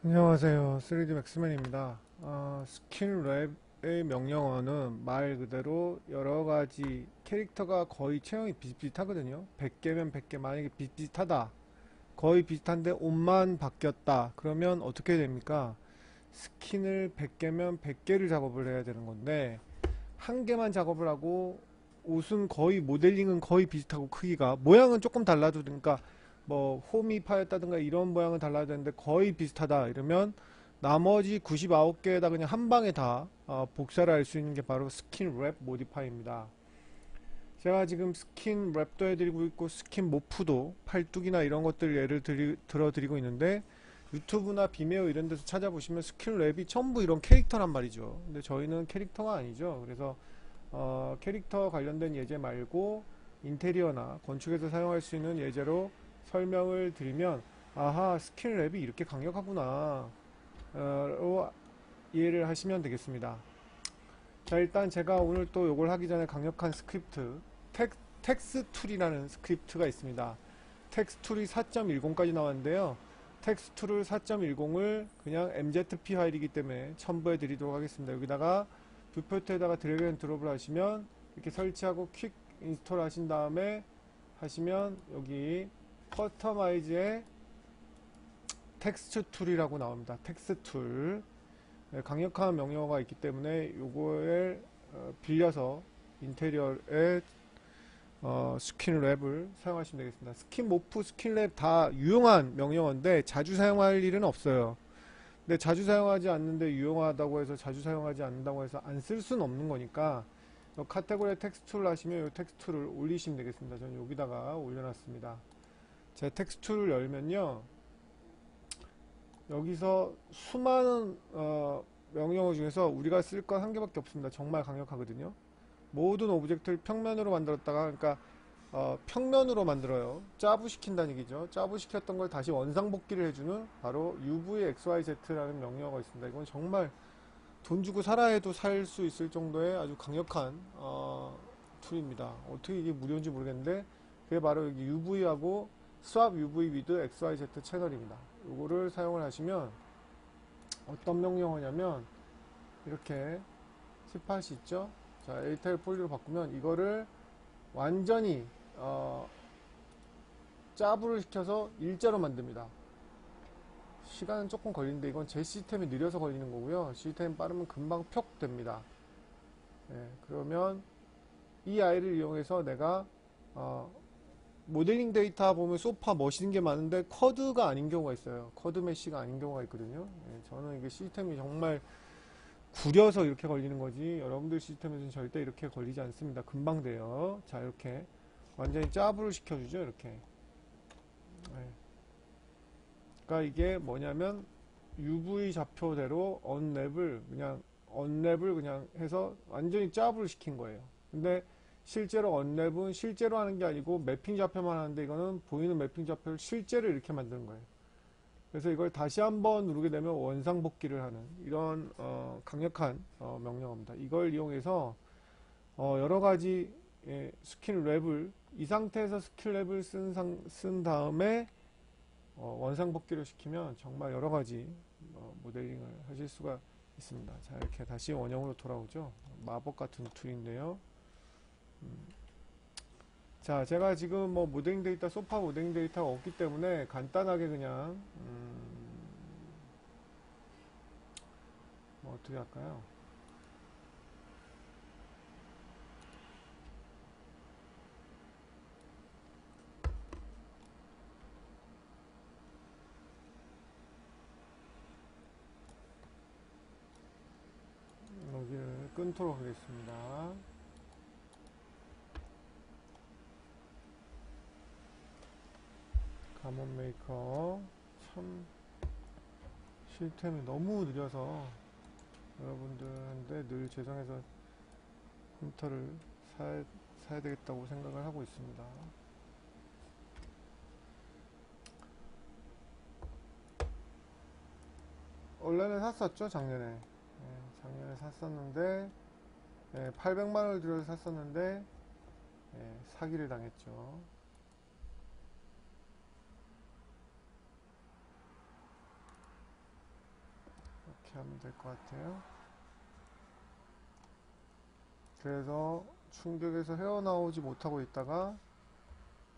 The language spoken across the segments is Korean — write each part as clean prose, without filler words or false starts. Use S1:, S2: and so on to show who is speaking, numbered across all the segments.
S1: 안녕하세요. 3D 맥스맨입니다. 스킨랩의 명령어는 말 그대로 여러 가지 캐릭터가 거의 체형이 비슷비슷하거든요. 100개면 100개, 만약에 비슷비슷하다. 거의 비슷한데 옷만 바뀌었다. 그러면 어떻게 됩니까? 스킨을 100개면 100개를 작업을 해야 되는 건데, 한 개만 작업을 하고, 옷은 거의, 모델링은 거의 비슷하고 크기가, 모양은 조금 달라도, 그러니까 뭐 홈이 파였다든가 이런 모양은 달라야 되는데 거의 비슷하다 이러면 나머지 99개에다 그냥 한 방에 다 복사를 할 수 있는 게 바로 스킨 랩 모디파이입니다. 제가 지금 스킨 랩도 해드리고 있고 스킨 모프도 팔뚝이나 이런 것들 예를 들어드리고 있는데, 유튜브나 비메오 이런 데서 찾아보시면 스킨 랩이 전부 이런 캐릭터란 말이죠. 근데 저희는 캐릭터가 아니죠. 그래서 캐릭터 관련된 예제 말고 인테리어나 건축에서 사용할 수 있는 예제로 설명을 드리면, 아하, 스킨 랩이 이렇게 강력하구나 로 이해를 하시면 되겠습니다. 자, 일단 제가 오늘 또 요걸 하기 전에 강력한 스크립트 텍스툴이라는 스크립트가 있습니다. 텍스툴이 4.10까지 나왔는데요. 텍스툴을 4.10을 그냥 MZP 파일이기 때문에 첨부해 드리도록 하겠습니다. 여기다가 뷰포트에다가 드래그 앤 드롭을 하시면 이렇게 설치하고 퀵 인스톨 하신 다음에 하시면 여기 커스터마이즈의 텍스트 툴이라고 나옵니다. 텍스트 툴. 강력한 명령어가 있기 때문에 요거를 빌려서 인테리어에 스킨 랩을 사용하시면 되겠습니다. 스킨 모프, 스킨 랩 다 유용한 명령어인데 자주 사용할 일은 없어요. 근데 자주 사용하지 않는데 유용하다고 해서 자주 사용하지 않는다고 해서 안 쓸 수는 없는 거니까, 카테고리에 텍스툴을 하시면 이 텍스툴을 올리시면 되겠습니다. 저는 여기다가 올려놨습니다. 제 텍스툴을 열면요, 여기서 수많은 명령어 중에서 우리가 쓸 건 한 개밖에 없습니다. 정말 강력하거든요. 모든 오브젝트를 평면으로 만들었다가, 그러니까 평면으로 만들어요. 짜부시킨다는 얘기죠. 짜부시켰던 걸 다시 원상복귀를 해주는 바로 UVXYZ라는 명령어가 있습니다. 이건 정말 돈 주고 사라 해도 살 수 있을 정도의 아주 강력한 툴입니다. 어떻게 이게 무료인지 모르겠는데 그게 바로 여기 UV하고 Swap UV with XYZ 채널입니다. 이거를 사용을 하시면 어떤 명령어냐면, 이렇게 18시 있죠? 자, 에이텔 폴리로 바꾸면 이거를 완전히 짜부를 시켜서 일자로 만듭니다. 시간은 조금 걸리는데 이건 제 시스템이 느려서 걸리는 거고요. 시스템이 빠르면 금방 표 됩니다. 그러면 이 아이를 이용해서 내가 모델링 데이터 보면 소파 멋있는 게 많은데 쿼드가 아닌 경우가 있어요. 쿼드 메쉬가 아닌 경우가 있거든요. 저는 이게 시스템이 정말 구려서 이렇게 걸리는 거지, 여러분들 시스템에서는 절대 이렇게 걸리지 않습니다. 금방 돼요. 자, 이렇게 완전히 짜부를 시켜주죠. 이렇게. 그러니까 이게 뭐냐면 UV 좌표대로 언랩을 그냥 해서 완전히 짜부를 시킨 거예요. 근데 실제로 언랩은 실제로 하는 게 아니고 매핑 좌표만 하는데, 이거는 보이는 매핑 좌표를 실제로 이렇게 만드는 거예요. 그래서 이걸 다시 한번 누르게 되면 원상복귀를 하는 이런 강력한 명령어입니다. 이걸 이용해서 여러 가지 스킨 랩을, 이 상태에서 스킨 랩을 쓴 다음에 원상복귀를 시키면 정말 여러 가지 모델링을 하실 수가 있습니다. 자, 이렇게 다시 원형으로 돌아오죠. 마법 같은 툴인데요. 자, 제가 지금 뭐 모델링 데이터, 소파 모델링 데이터가 없기 때문에 간단하게 그냥 뭐 어떻게 할까요? 여기를 끊도록 하겠습니다. 가몬 메이커 참 시스템이 너무 느려서 여러분들한테 늘 죄송해서 컴퓨터를 사야 되겠다고 생각을 하고 있습니다. 원래는 샀었죠, 작년에. 작년에 샀었는데 800만원을 들여서 샀었는데 사기를 당했죠. 하면 될 것 같아요. 그래서 충격에서 헤어나오지 못하고 있다가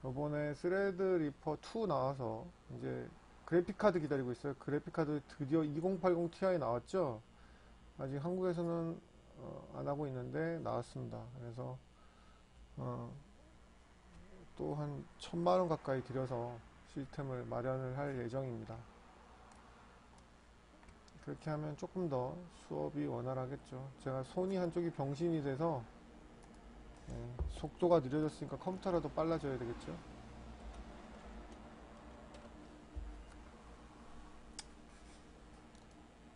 S1: 요번에 스레드 리퍼 2 나와서 이제 그래픽카드 기다리고 있어요. 그래픽카드 드디어 2080 Ti 나왔죠. 아직 한국에서는 안 하고 있는데 나왔습니다. 그래서 또 한 1000만원 가까이 들여서 시스템을 마련을 할 예정입니다. 그렇게 하면 조금 더 수업이 원활하겠죠. 제가 손이 한쪽이 병신이 돼서 속도가 느려졌으니까 컴퓨터라도 빨라져야 되겠죠.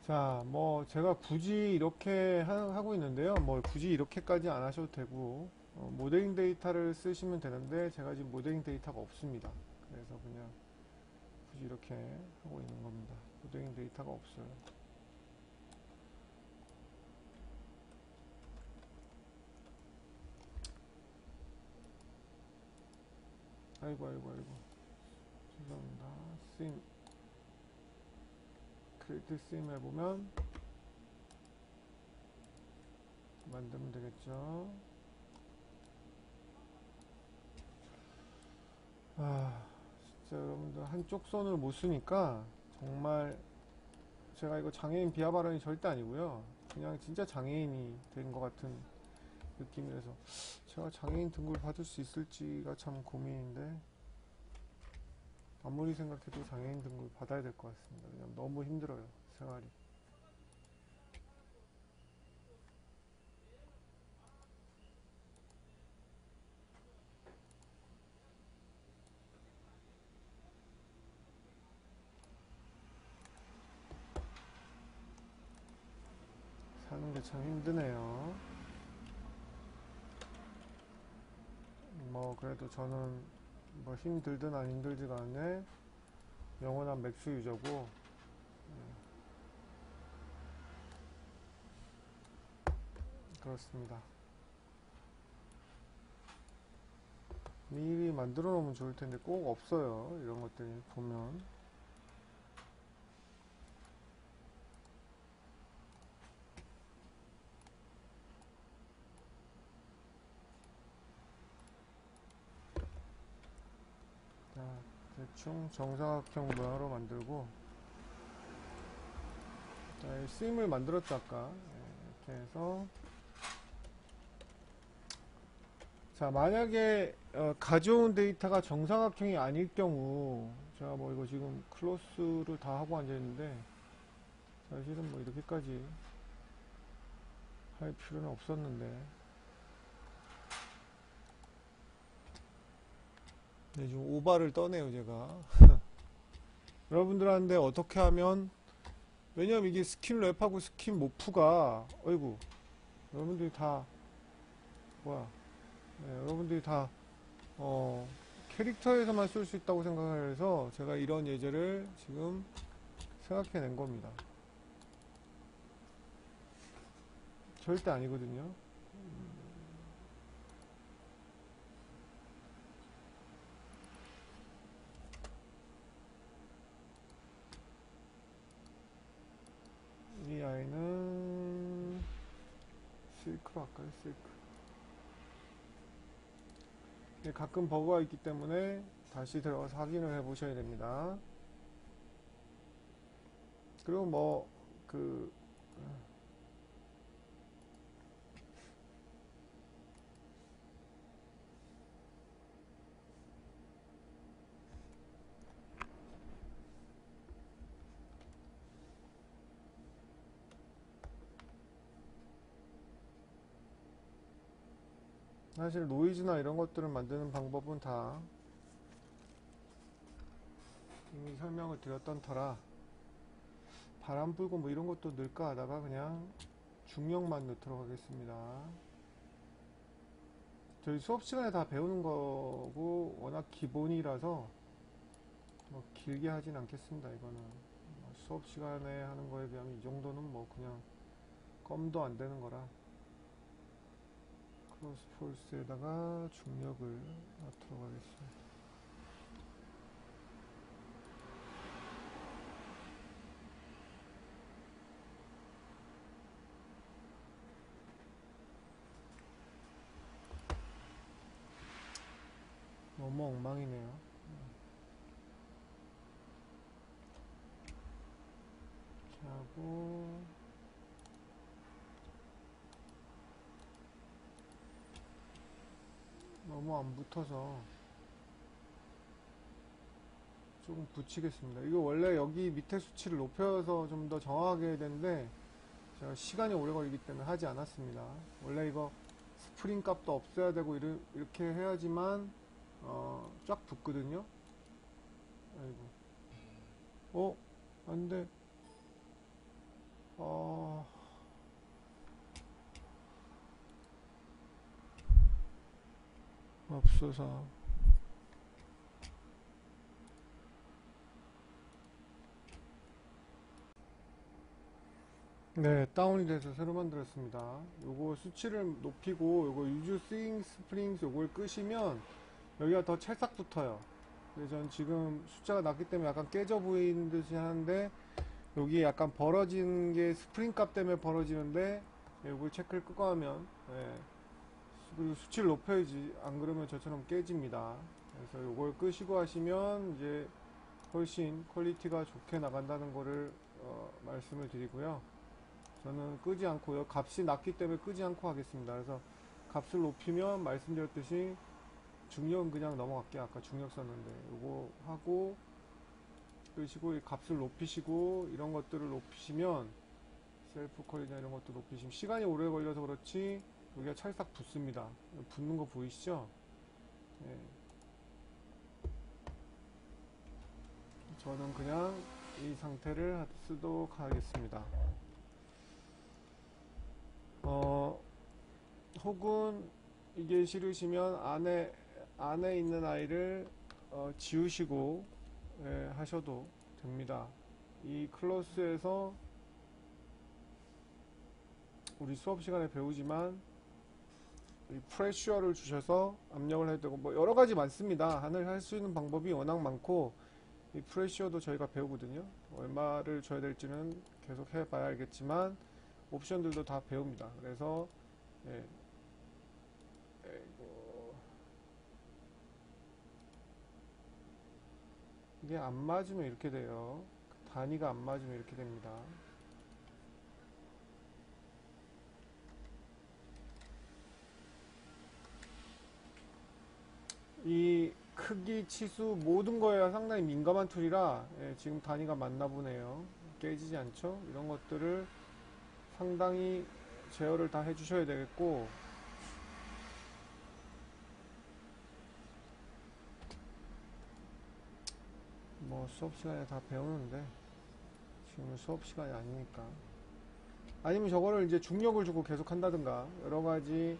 S1: 자, 뭐 제가 굳이 이렇게 하고 있는데요. 뭐 굳이 이렇게까지 안 하셔도 되고 모델링 데이터를 쓰시면 되는데 제가 지금 모델링 데이터가 없습니다. 그래서 그냥 굳이 이렇게 하고 있는 겁니다. 모델링 데이터가 없어요. 아이고 아이고 아이고 죄송합니다. 심 크리에이트 심 해보면 만들면 되겠죠. 진짜 여러분들 한쪽 손을 못 쓰니까 정말 제가 이거 장애인 비하 발언이 절대 아니고요. 그냥 진짜 장애인이 된 것 같은 느낌이라서 제가 장애인 등급을 받을 수 있을지가 참 고민인데 아무리 생각해도 장애인 등급을 받아야 될 것 같습니다. 왜냐면 너무 힘들어요, 생활이. 사는 게 참 힘드네요. 뭐 그래도 저는 뭐 힘들든 안 힘들든 간에 영원한 맥스 유저고 그렇습니다. 미리 만들어 놓으면 좋을 텐데 꼭 없어요. 이런 것들이 보면. 자, 대충 정사각형 모양으로 만들고 자, 스임을 만들었죠 아까. 이렇게 해서 자, 만약에 가져온 데이터가 정사각형이 아닐 경우 제가 뭐 이거 지금 클로스를 다 하고 앉아 있는데 사실은 뭐 이렇게까지 할 필요는 없었는데 네, 지금 오바를 떠네요 제가. 여러분들한테 어떻게 하면 왜냐면 이게 스킨 랩하고 스킨 모프가 어이구 여러분들이 다 뭐야 여러분들이 다 캐릭터에서만 쓸 수 있다고 생각해서 제가 이런 예제를 지금 생각해낸 겁니다. 절대 아니거든요. 이 아이는 실크로 할까요? 실크. 가끔 버그가 있기 때문에 다시 들어가서 확인을 해 보셔야 됩니다. 그리고 뭐 그 사실 노이즈나 이런 것들을 만드는 방법은 다 이미 설명을 드렸던 터라 바람 불고 뭐 이런 것도 넣을까 하다가 그냥 중력만 넣도록 하겠습니다. 저희 수업 시간에 다 배우는 거고 워낙 기본이라서 뭐 길게 하진 않겠습니다. 이거는 수업 시간에 하는 거에 비하면 이 정도는 뭐 그냥 껌도 안 되는 거라 크로스 폴스에다가 중력을 넣도록 하겠습니다. 너무 엉망이네요. 이렇게 하고 너무 안 붙어서 조금 붙이겠습니다. 이거 원래 여기 밑에 수치를 높여서 좀 더 정확하게 해야 되는데 제가 시간이 오래 걸리기 때문에 하지 않았습니다. 원래 이거 스프링 값도 없애야 되고 이렇게 해야지만 쫙 붙거든요. 아이고. 안돼. 어, 없어서. 네, 다운이 돼서 새로 만들었습니다. 요거 수치를 높이고 요거 유즈 스윙 스프링스 요걸 끄시면 여기가 더 찰싹 붙어요. 근데 전 지금 숫자가 낮기 때문에 약간 깨져 보이는 듯이 하는데 여기 약간 벌어지는 게 스프링 값 때문에 벌어지는데 요걸 체크를 끄고 하면 그리고 수치를 높여야지 안 그러면 저처럼 깨집니다. 그래서 요걸 끄시고 하시면 이제 훨씬 퀄리티가 좋게 나간다는 거를 말씀을 드리고요. 저는 끄지 않고요. 값이 낮기 때문에 끄지 않고 하겠습니다. 그래서 값을 높이면 말씀드렸듯이 중력은 그냥 넘어갈게요. 아까 중력 썼는데 요거 하고 끄시고 이 값을 높이시고 이런 것들을 높이시면 셀프 퀄이나 이런 것도 높이시면 시간이 오래 걸려서 그렇지 여기가 찰싹 붙습니다. 붙는 거 보이시죠? 네. 저는 그냥 이 상태를 쓰도록 하겠습니다. 혹은 이게 싫으시면 안에 있는 아이를 지우시고 하셔도 됩니다. 이 클로스에서 우리 수업 시간에 배우지만 이 프레셔를 주셔서 압력을 해야 되고 뭐 여러 가지 많습니다. 하늘 할 수 있는 방법이 워낙 많고 이 프레셔도 저희가 배우거든요. 얼마를 줘야 될지는 계속 해봐야 알겠지만 옵션들도 다 배웁니다. 그래서 이게 안 맞으면 이렇게 돼요. 단위가 안 맞으면 이렇게 됩니다. 이 크기, 치수 모든 거에 상당히 민감한 툴이라 지금 단위가 맞나 보네요. 깨지지 않죠? 이런 것들을 상당히 제어를 다 해주셔야 되겠고 뭐 수업 시간에 다 배우는데 지금은 수업 시간이 아니니까 아니면 저거를 이제 중력을 주고 계속 한다든가 여러 가지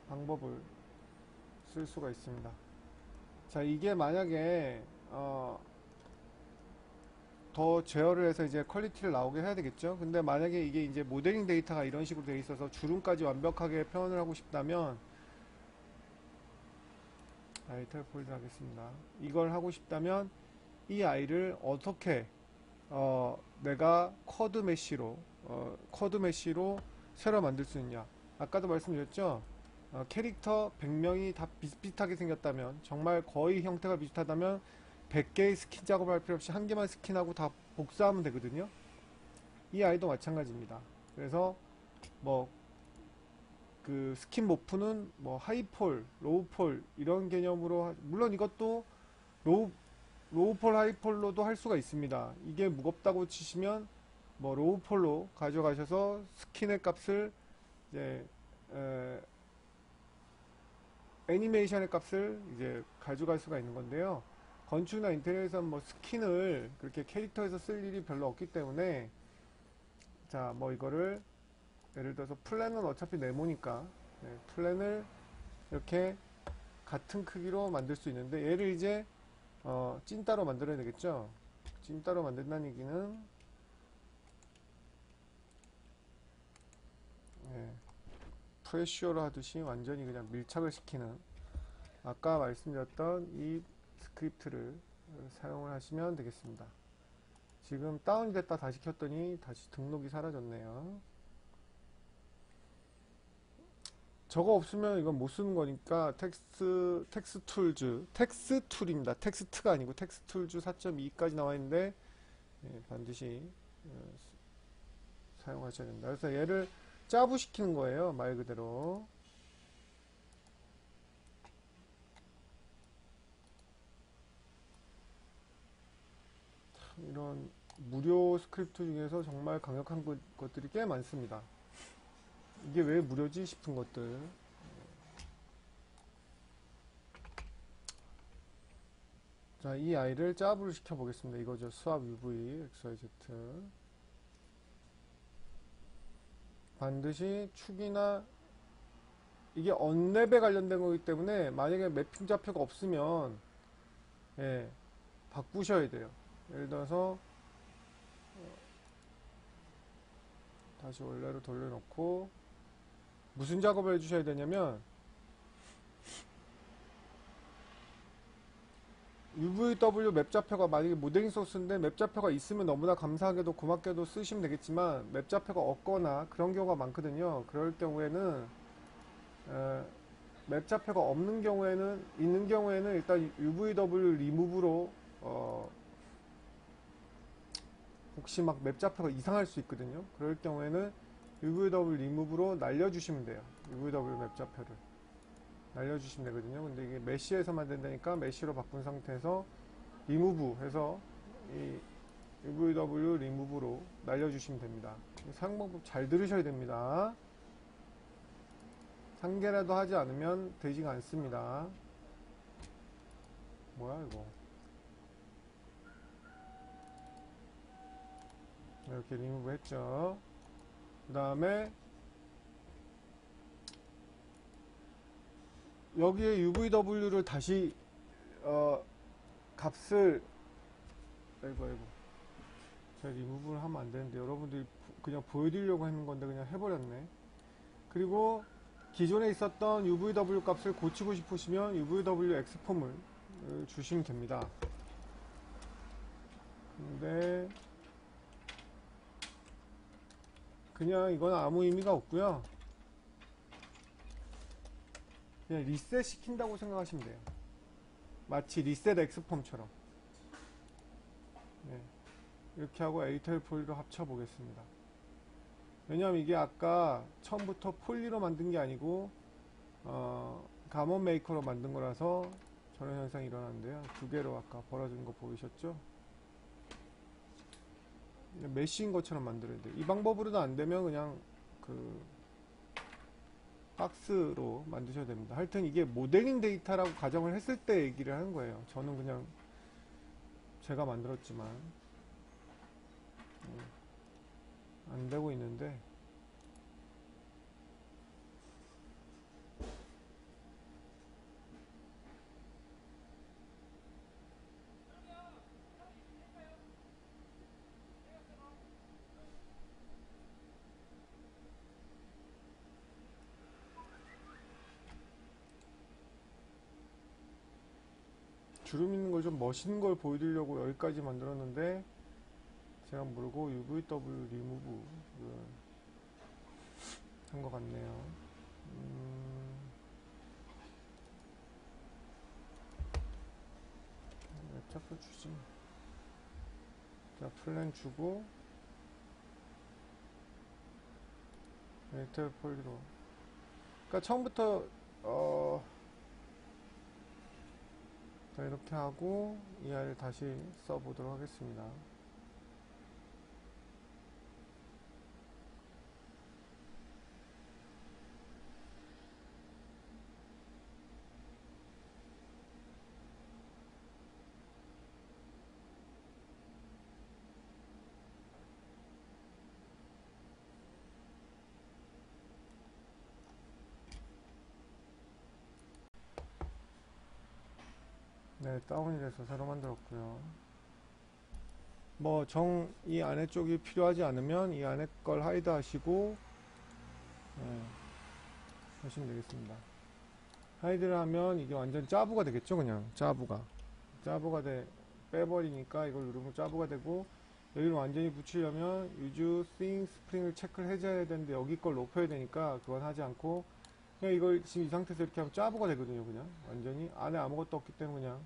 S1: 방법을 쓸 수가 있습니다. 자, 이게 만약에 더 제어를 해서 이제 퀄리티를 나오게 해야 되겠죠. 근데 만약에 이게 이제 모델링 데이터가 이런 식으로 돼 있어서 주름까지 완벽하게 표현을 하고 싶다면 아이템 폴드 하겠습니다. 이걸 하고 싶다면 이 아이를 어떻게 내가 쿼드 메쉬로 새로 만들 수 있냐. 아까도 말씀드렸죠. 캐릭터 100명이 다 비슷비슷하게 생겼다면 정말 거의 형태가 비슷하다면 100개의 스킨 작업할 필요 없이 한 개만 스킨하고 다 복사하면 되거든요. 이 아이도 마찬가지입니다. 그래서 뭐 그 스킨 모프는 뭐 하이폴, 로우폴 이런 개념으로 물론 이것도 로우폴, 하이폴로도 할 수가 있습니다. 이게 무겁다고 치시면 뭐 로우폴로 가져가셔서 스킨의 값을 이제 애니메이션의 값을 이제 가져갈 수가 있는 건데요. 건축이나 인테리어에서는 뭐 스킨을 그렇게 캐릭터에서 쓸 일이 별로 없기 때문에 자, 뭐 이거를 예를 들어서 플랜은 어차피 네모니까 플랜을 이렇게 같은 크기로 만들 수 있는데 얘를 이제 찐따로 만들어야 되겠죠. 찐따로 만든다는 얘기는 프레쉬어로 하듯이 완전히 그냥 밀착을 시키는 아까 말씀드렸던 이 스크립트를 사용을 하시면 되겠습니다. 지금 다운이 됐다 다시 켰더니 다시 등록이 사라졌네요. 저거 없으면 이건 못 쓰는 거니까 텍스툴입니다. 텍스트가 아니고 텍스툴즈 4.2까지 나와 있는데 반드시 어, 사용하셔야 됩니다. 그래서 얘를 짜부시키는 거예요. 말 그대로. 이런 무료 스크립트 중에서 정말 강력한 것들이 꽤 많습니다. 이게 왜 무료지 싶은 것들. 자, 이 아이를 짜부를 시켜 보겠습니다. 이거죠. 수압 UV XYZ. 반드시 축이나 이게 언랩에 관련된 거기 때문에 만약에 매핑 좌표가 없으면 예, 바꾸셔야 돼요. 예를 들어서 다시 원래로 돌려놓고 무슨 작업을 해주셔야 되냐면 UVW 맵 좌표가 만약에 모델링 소스인데 맵 좌표가 있으면 너무나 감사하게도 고맙게도 쓰시면 되겠지만 맵 좌표가 없거나 그런 경우가 많거든요. 그럴 경우에는 맵 좌표가 없는 경우에는 있는 경우에는 일단 UVW 리무브로 혹시 막 맵 좌표가 이상할 수 있거든요. 그럴 경우에는 UVW 리무브로 날려주시면 돼요. UVW 맵 좌표를 날려주시면 되거든요. 근데 이게 메쉬에서만 된다니까 메쉬로 바꾼 상태에서 리무브 해서 이 UVW 리무브로 날려주시면 됩니다. 사용 방법 잘 들으셔야 됩니다. 한 개라도 하지 않으면 되지가 않습니다. 뭐야 이거. 이렇게 리무브 했죠. 그 다음에 여기에 UVW를 다시 값을 아이고 제가 리무브를 하면 안 되는데 여러분들이 그냥 보여드리려고 했는 건데 그냥 해버렸네. 그리고 기존에 있었던 UVW 값을 고치고 싶으시면 UVW 엑스폼을 주시면 됩니다. 근데 그냥 이건 아무 의미가 없고요. 그냥 리셋 시킨다고 생각하시면 돼요. 마치 리셋 엑스폼처럼. 네. 이렇게 하고 에디터 폴리로 합쳐 보겠습니다. 왜냐하면 이게 아까 처음부터 폴리로 만든 게 아니고 가몬 메이커로 만든 거라서 저런 현상이 일어났는데요. 두 개로 아까 벌어진 거 보이셨죠? 메쉬인 것처럼 만들어야 돼요. 이 방법으로도 안 되면 그냥 그 박스로 만드셔야 됩니다. 하여튼 이게 모델링 데이터라고 가정을 했을 때 얘기를 하는 거예요. 저는 그냥 제가 만들었지만 안 되고 있는데 주름 있는 걸 좀 멋있는 걸 보여드리려고 여기까지 만들었는데 제가 모르고 UVW 리무브 한 것 같네요. 웹차표 주지. 자, 플랜 주고 에디터 폴리로. 그러니까 처음부터 자, 이렇게 하고 이 아이를 다시 써보도록 하겠습니다. 네, 다운이 돼서 새로 만들었고요. 뭐 이 안에 쪽이 필요하지 않으면 이 안에 걸 하이드 하시고 하시면 되겠습니다. 하이드를 하면 이게 완전 짜부가 되겠죠. 그냥 짜부가 빼버리니까 이걸 누르면 짜부가 되고, 여기를 완전히 붙이려면 유즈 띵 스프링을 체크를 해줘야 되는데 여기 걸 높여야 되니까 그건 하지 않고 그냥 이걸 지금 이 상태에서 이렇게 하면 짜부가 되거든요. 그냥 완전히 안에 아무것도 없기 때문에 그냥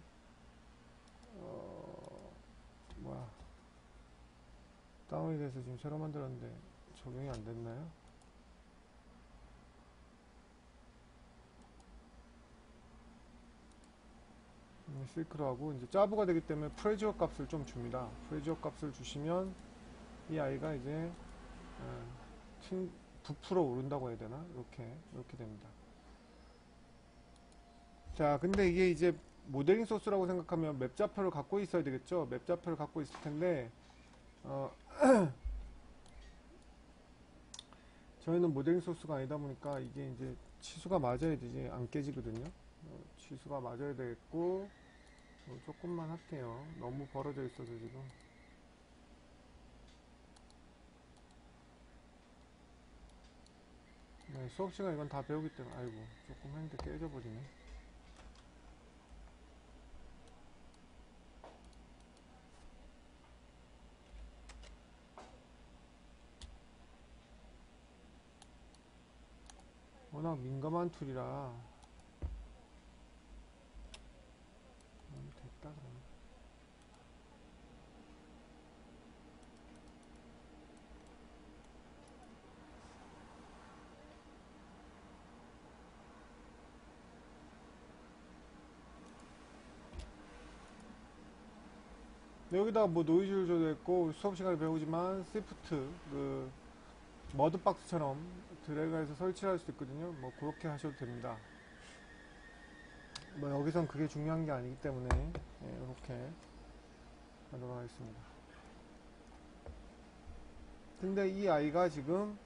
S1: 뭐야, 다운이 돼서 지금 새로 만들었는데 적용이 안 됐나요? 실크로 하고 이제 짜부가 되기 때문에 프레지어 값을 좀 줍니다. 프레지어 값을 주시면 이 아이가 이제 부풀어 오른다고 해야 되나? 이렇게 됩니다. 자, 근데 이게 이제 모델링 소스라고 생각하면 맵 좌표를 갖고 있어야 되겠죠? 맵 좌표를 갖고 있을 텐데, 어, 저희는 모델링 소스가 아니다 보니까 이게 이제 치수가 맞아야 되지, 안 깨지거든요. 치수가 맞아야 되겠고, 조금만 할게요. 너무 벌어져 있어서 지금. 네, 수업 시간 이건 다 배우기 때문에, 아이고, 조금 했는데 깨져버리네. 워낙 민감한 툴이라 됐다 그러면. 네, 여기다가 뭐 노이즈를 줘도 했고 수업 시간에 배우지만 스위프트 그 머드박스처럼 드래그해서 설치할 수 있거든요. 뭐 그렇게 하셔도 됩니다. 뭐 여기선 그게 중요한 게 아니기 때문에 이렇게 하도록 하겠습니다. 근데 이 아이가 지금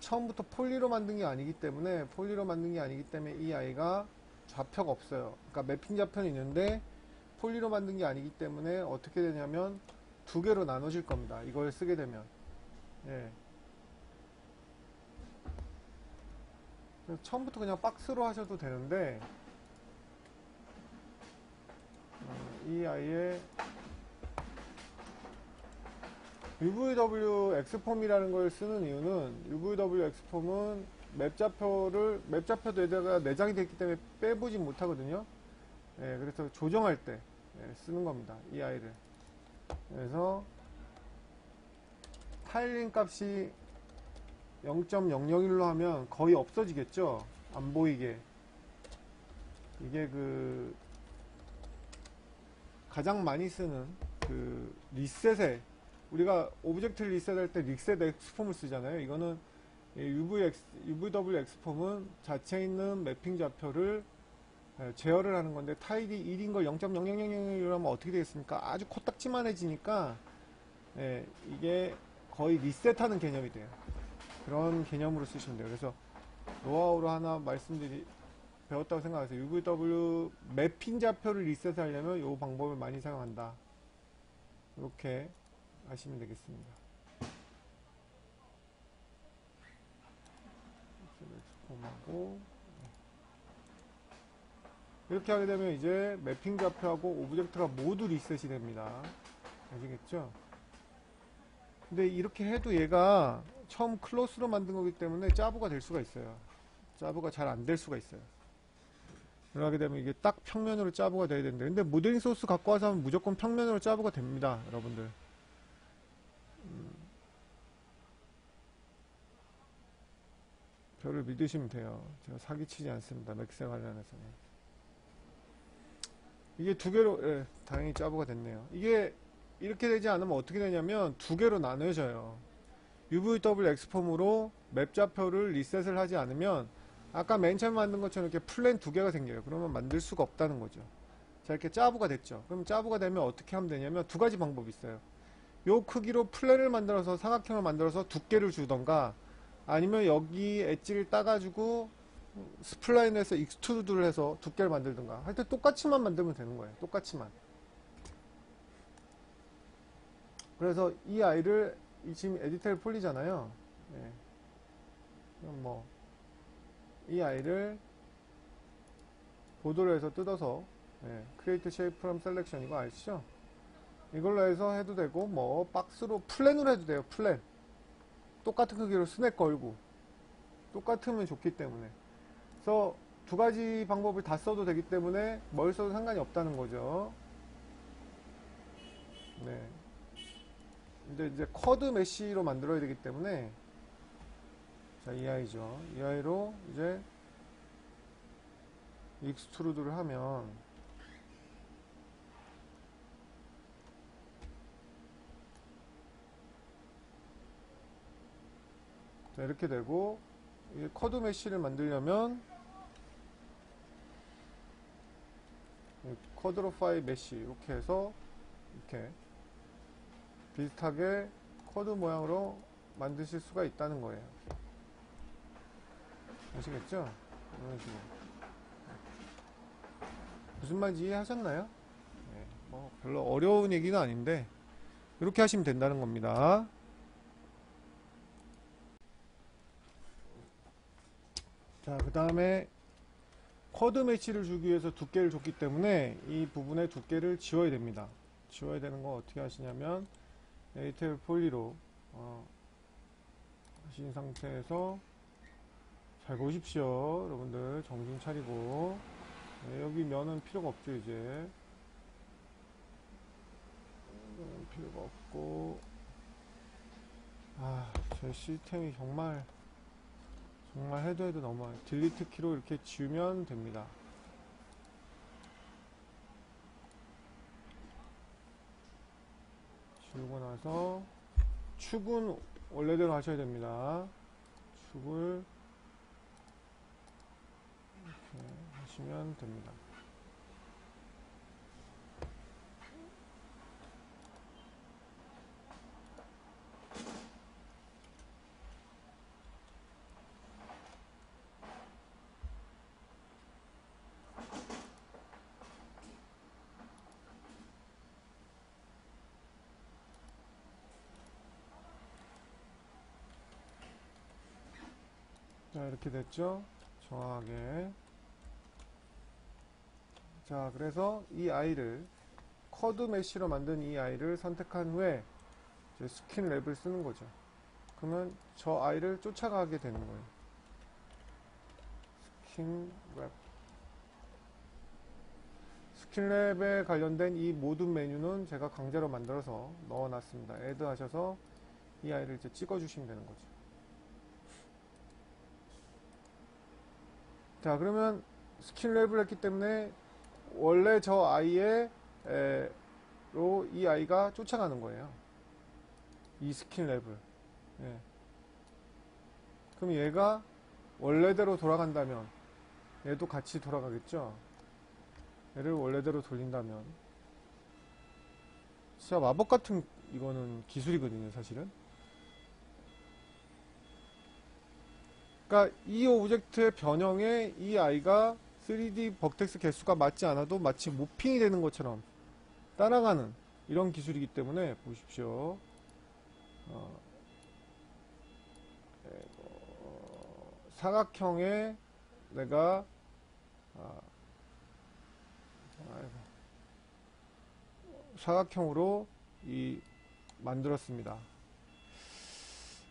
S1: 처음부터 폴리로 만든 게 아니기 때문에 이 아이가 좌표가 없어요. 그러니까 매핑 좌표는 있는데 폴리로 만든 게 아니기 때문에 어떻게 되냐면 두 개로 나눠질 겁니다. 이걸 쓰게 되면. 예. 처음부터 그냥 박스로 하셔도 되는데 이 아이의 UVW 엑스폼이라는 걸 쓰는 이유는 UVW 엑스폼은 맵 좌표도 에다가 내장이 됐기 때문에 빼보지 못하거든요. 예, 그래서 조정할 때 쓰는 겁니다. 이 아이를. 그래서 타일링 값이 0.001로 하면 거의 없어지겠죠. 안 보이게. 이게 그 가장 많이 쓰는 그 리셋에 우리가 오브젝트를 리셋할 때 리셋 엑스폼을 쓰잖아요. 이거는 UVW 엑스폼은 자체에 있는 매핑 좌표를 제어를 하는 건데 타일이 1인 걸 0.0001로 하면 어떻게 되겠습니까? 아주 코딱지만해지니까 이게 거의 리셋하는 개념이 돼요. 그런 개념으로 쓰시면 돼요. 그래서 노하우로 하나 배웠다고 생각하세요. UVW 매핑 좌표를 리셋하려면 이 방법을 많이 사용한다. 이렇게 하시면 되겠습니다. 엑스폼하고 이렇게 하게 되면 이제 매핑 좌표하고 오브젝트가 모두 리셋이 됩니다. 아시겠죠? 근데 이렇게 해도 얘가 처음 클로스로 만든 거기 때문에 짜부가 될 수가 있어요. 짜부가 잘 안 될 수가 있어요. 그러게 되면 이게 딱 평면으로 짜부가 돼야 되는데, 근데 모델링 소스 갖고 와서 하면 무조건 평면으로 짜부가 됩니다, 여러분들. 저를 믿으시면 돼요. 제가 사기치지 않습니다. 맥스 관련해서는. 이게 두 개로, 다행히 짜부가 됐네요. 이게 이렇게 되지 않으면 어떻게 되냐면 두 개로 나눠져요. UVW 엑스폼으로 맵 좌표를 리셋을 하지 않으면 아까 맨 처음에 만든 것처럼 이렇게 플랜 두 개가 생겨요. 그러면 만들 수가 없다는 거죠. 자, 이렇게 짜부가 됐죠. 그럼 짜부가 되면 어떻게 하면 되냐면 두 가지 방법이 있어요. 요 크기로 플랜을 만들어서 사각형을 만들어서 두께를 주던가 아니면 여기 엣지를 따가지고 스플라인에서 익스트루드를 해서 두께를 만들던가 하여튼 똑같이만 만들면 되는 거예요. 똑같이만. 그래서 이 아이를 지금 에디텔 폴리잖아요. 예. 그럼 뭐 이 아이를 보드로 해서 뜯어서 크리에이트 쉐이프 프롬 셀렉션 이거 아시죠? 이걸로 해서 해도 되고, 뭐 박스로 플랜으로 해도 돼요. 플랜. 똑같은 크기로 스냅 걸고 똑같으면 좋기 때문에. 그래서 두 가지 방법을 다 써도 되기 때문에 뭘 써도 상관이 없다는 거죠. 네. 근데 이제 쿼드 메쉬로 만들어야 되기 때문에, 자, 이 아이죠. 이 아이로 이제 익스트루드를 하면, 자, 이렇게 되고, 이 쿼드 메쉬를 만들려면 쿼드로 파이 메쉬 이렇게 해서 이렇게 비슷하게 쿼드 모양으로 만드실 수가 있다는 거예요. 아시겠죠? 이런 식으로. 무슨 말인지 이해하셨나요? 네, 뭐 별로 어려운 얘기는 아닌데 이렇게 하시면 된다는 겁니다. 자, 그 다음에 쿼드 매치를 주기 위해서 두께를 줬기 때문에 이 부분의 두께를 지워야 됩니다. 지워야 되는 거 어떻게 하시냐면 에이텔 폴리로 하신 상태에서, 잘 보십시오. 여러분들 정신 차리고. 네, 여기 면은 필요가 없죠. 이제 필요가 없고, 제 시스템이 정말 해도 너무 딜리트 키로 이렇게 지우면 됩니다. 지우고 나서 축은 원래대로 하셔야 됩니다. 축을 이렇게 하시면 됩니다. 자, 이렇게 됐죠? 정확하게. 자, 그래서 이 아이를 쿼드 메쉬로 만든 이 아이를 선택한 후에 이제 스킨 랩을 쓰는 거죠. 그러면 저 아이를 쫓아가게 되는 거예요. 스킨 랩. 스킨 랩에 관련된 이 모든 메뉴는 제가 강제로 만들어서 넣어놨습니다. 애드 하셔서 이 아이를 이제 찍어주시면 되는 거죠. 자, 그러면 스킨 랩을 했기 때문에 원래 저 아이의 로 이 아이가 쫓아가는 거예요. 이 스킨 랩을. 예. 그럼 얘가 원래대로 돌아간다면 얘도 같이 돌아가겠죠. 얘를 원래대로 돌린다면, 진짜 마법 같은 이거는 기술이거든요, 사실은. 그러니까 이 오브젝트의 변형에 이 아이가 3D 버텍스 개수가 맞지 않아도 마치 모핑이 되는 것처럼 따라가는 이런 기술이기 때문에 보십시오. 사각형에 내가 사각형으로 만들었습니다.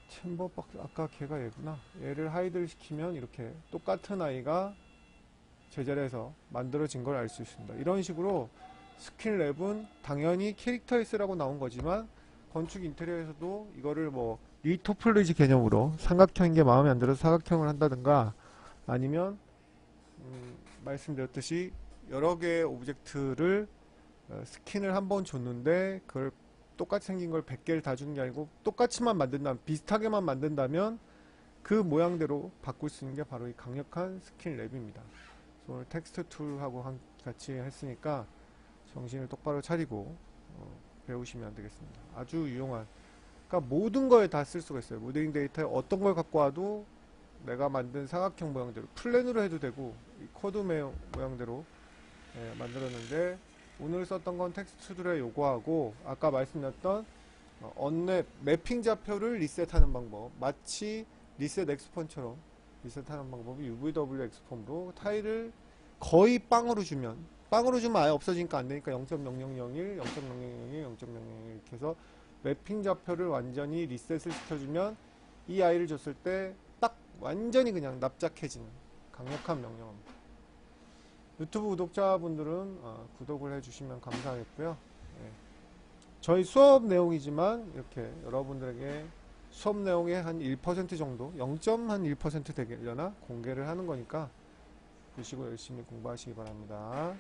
S1: 챔버 박스, 아까 걔가 얘구나. 얘를 하이드를 시키면 이렇게 똑같은 아이가 제자리에서 만들어진 걸 알 수 있습니다. 이런 식으로 스킨 랩은 당연히 캐릭터에 쓰라고 나온 거지만 건축 인테리어에서도 이거를 뭐 리토폴로지 개념으로 삼각형인 게 마음에 안 들어서 사각형을 한다든가, 아니면 말씀드렸듯이 여러 개의 오브젝트를 스킨을 한번 줬는데 그걸 똑같이 생긴 걸 100개를 다 주는 게 아니고 똑같이만 만든다면, 비슷하게만 만든다면 그 모양대로 바꿀 수 있는 게 바로 이 강력한 스킨 랩입니다. 오늘 텍스트 툴하고 같이 했으니까 정신을 똑바로 차리고 배우시면 되겠습니다. 아주 유용한, 그러니까 모든 거에 다 쓸 수가 있어요. 모델링 데이터에 어떤 걸 갖고 와도 내가 만든 사각형 모양대로 플랜으로 해도 되고, 이 코드 모양대로 만들었는데, 오늘 썼던 건 텍스트 툴에 요거하고 아까 말씀드렸던 언랩 매핑 좌표를 리셋하는 방법, 마치 리셋 엑스폰처럼 리셋하는 방법이 UVW 엑스폰으로 타일을 거의 빵으로 주면 빵으로 주면 아예 없어지니까 안 되니까 0.0001, 0.0001, 0.0001 이렇게 해서 매핑 좌표를 완전히 리셋을 시켜주면 이 아이를 줬을 때 딱 완전히 그냥 납작해지는 강력한 명령어입니다. 유튜브 구독자분들은 구독을 해주시면 감사하겠고요. 예. 저희 수업 내용이지만 이렇게 여러분들에게 수업 내용의 한 1% 정도, 0.1% 되려나 공개를 하는 거니까 보시고 열심히 공부하시기 바랍니다.